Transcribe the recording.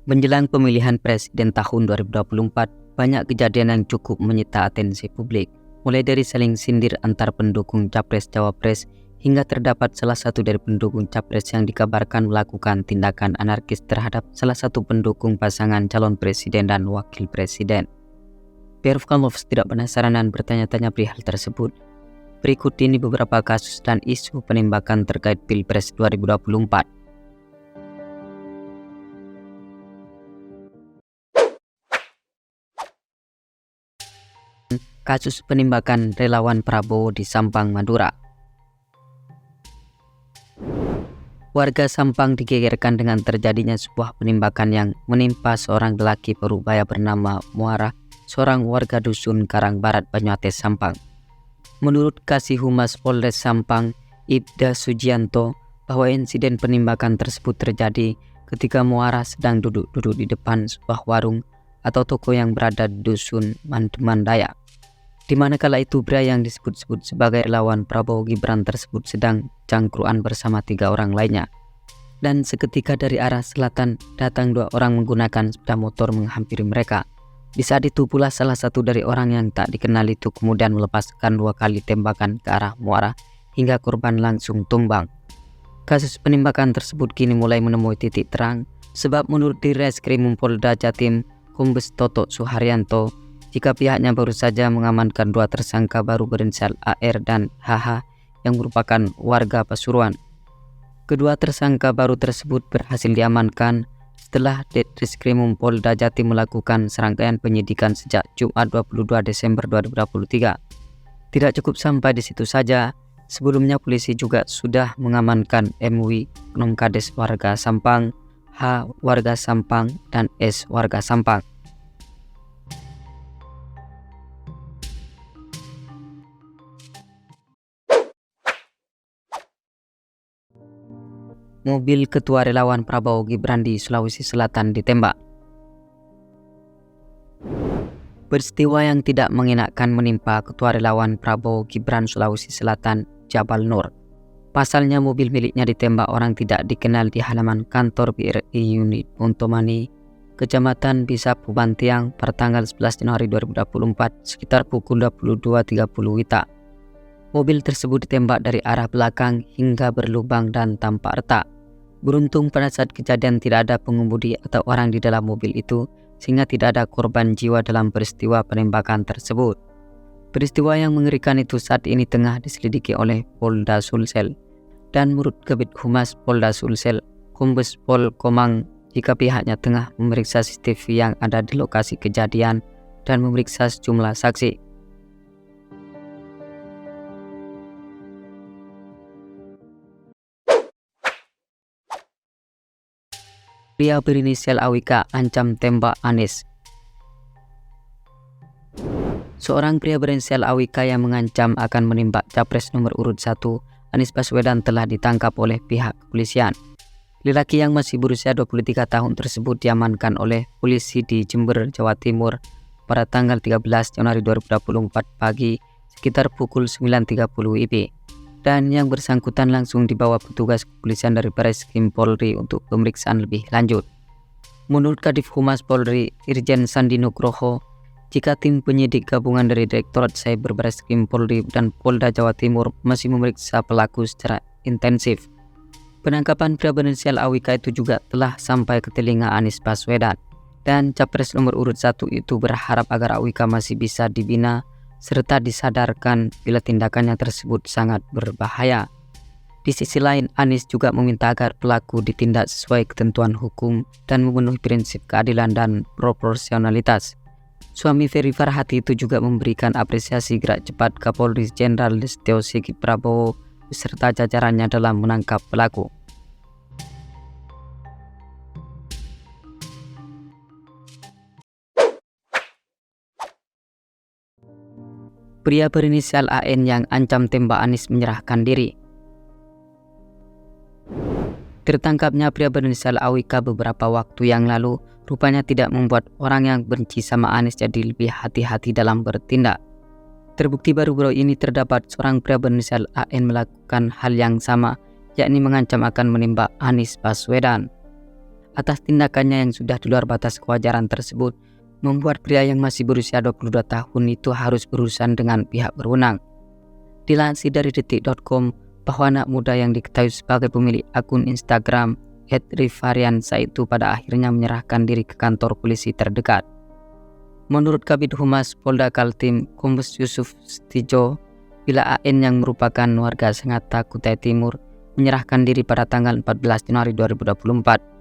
Menjelang pemilihan presiden tahun 2024, banyak kejadian yang cukup menyita atensi publik. Mulai dari saling sindir antar pendukung Capres-Cawapres hingga terdapat salah satu dari pendukung Capres yang dikabarkan melakukan tindakan anarkis terhadap salah satu pendukung pasangan calon presiden dan wakil presiden. Biar Kamovs tidak penasaran dan bertanya-tanya perihal tersebut. Berikut ini beberapa kasus dan isu penembakan terkait Pilpres 2024. Kasus penembakan relawan Prabowo di Sampang, Madura. Warga Sampang digegerkan dengan terjadinya sebuah penembakan yang menimpa seorang lelaki parubaya bernama Muara, seorang warga dusun Karang Barat, Banyuates, Sampang. Menurut Kasih Humas Polres Sampang, Ibda Sujianto, bahwa insiden penembakan tersebut terjadi ketika Muara sedang duduk-duduk di depan sebuah warung atau toko yang berada di dusun Mandeman Dayak. Di mana kala itu pria yang disebut-sebut sebagai relawan Prabowo Gibran tersebut sedang cangkruan bersama 3 orang lainnya. Dan seketika dari arah selatan datang 2 orang menggunakan sepeda motor menghampiri mereka. Di saat itu pula salah satu dari orang yang tak dikenal itu kemudian melepaskan 2 kali tembakan ke arah Muara hingga korban langsung tumbang. Kasus penembakan tersebut kini mulai menemui titik terang sebab menurut Direskrim Polda Jatim Kombes Toto Suharyanto, jika pihaknya baru saja mengamankan 2 tersangka baru berinisial AR dan HH yang merupakan warga Pasuruan. Kedua tersangka baru tersebut berhasil diamankan setelah Ditreskrimum Polda Jatim melakukan serangkaian penyidikan sejak Jumat 22 Desember 2023. Tidak cukup sampai di situ saja, sebelumnya polisi juga sudah mengamankan MW, oknum Kades warga Sampang, H warga Sampang, dan S warga Sampang. Mobil Ketua Relawan Prabowo Gibran di Sulawesi Selatan ditembak. Peristiwa yang tidak mengenakan menimpa Ketua Relawan Prabowo Gibran Sulawesi Selatan, Jabal Nur. Pasalnya mobil miliknya ditembak orang tidak dikenal di halaman kantor BRI unit Pontomani, Kecamatan Bisapu Bantiang pada tanggal 11 Januari 2024 sekitar pukul 22.30 WITA. Mobil tersebut ditembak dari arah belakang hingga berlubang dan tampak retak. Beruntung pada saat kejadian tidak ada pengemudi atau orang di dalam mobil itu, sehingga tidak ada korban jiwa dalam peristiwa penembakan tersebut. Peristiwa yang mengerikan itu saat ini tengah diselidiki oleh Polda Sulsel. Dan menurut Kabid Humas Polda Sulsel, Kombes Pol Komang, jika pihaknya tengah memeriksa CCTV yang ada di lokasi kejadian dan memeriksa sejumlah saksi. Pria berinisial AWK ancam tembak Anies. Seorang pria berinisial AWK yang mengancam akan menembak Capres nomor urut 1 Anies Baswedan telah ditangkap oleh pihak kepolisian. Lelaki yang masih berusia 23 tahun tersebut diamankan oleh polisi di Jember, Jawa Timur pada tanggal 13 Januari 2024 pagi sekitar pukul 9.30 WIB. Dan yang bersangkutan langsung dibawa petugas kepolisian dari Bareskrim Polri untuk pemeriksaan lebih lanjut. Menurut Kadif Humas Polri, Irjen Sandi Nugroho, jika tim penyidik gabungan dari Direktorat Cyber Bareskrim Polri dan Polda Jawa Timur masih memeriksa pelaku secara intensif. Penangkapan pria berinisial AWK itu juga telah sampai ke telinga Anies Baswedan. Dan Capres nomor urut 1 itu berharap agar AWK masih bisa dibina serta disadarkan bila tindakannya tersebut sangat berbahaya. Di sisi lain, Anies juga meminta agar pelaku ditindak sesuai ketentuan hukum dan memenuhi prinsip keadilan dan proporsionalitas. Suami Ferry Farhati itu juga memberikan apresiasi gerak cepat Kapolri Jenderal Listio Sigit Prabowo beserta jajarannya dalam menangkap pelaku. Pria berinisial AN yang ancam tembak Anies menyerahkan diri. Tertangkapnya pria berinisial AWK beberapa waktu yang lalu rupanya tidak membuat orang yang benci sama Anies jadi lebih hati-hati dalam bertindak. Terbukti baru-baru ini terdapat seorang pria berinisial AN melakukan hal yang sama, yakni mengancam akan menembak Anies Baswedan. Atas tindakannya yang sudah di luar batas kewajaran tersebut, membuat pria yang masih berusia 22 tahun itu harus berurusan dengan pihak berwenang. Dilansir dari detik.com bahwa anak muda yang diketahui sebagai pemilik akun Instagram @rifariansa itu pada akhirnya menyerahkan diri ke kantor polisi terdekat. Menurut Kabid Humas Polda Kaltim, Kombes Yusuf Stijo, bila AN yang merupakan warga Sengata, Kutai Timur, menyerahkan diri pada tanggal 14 Januari 2024.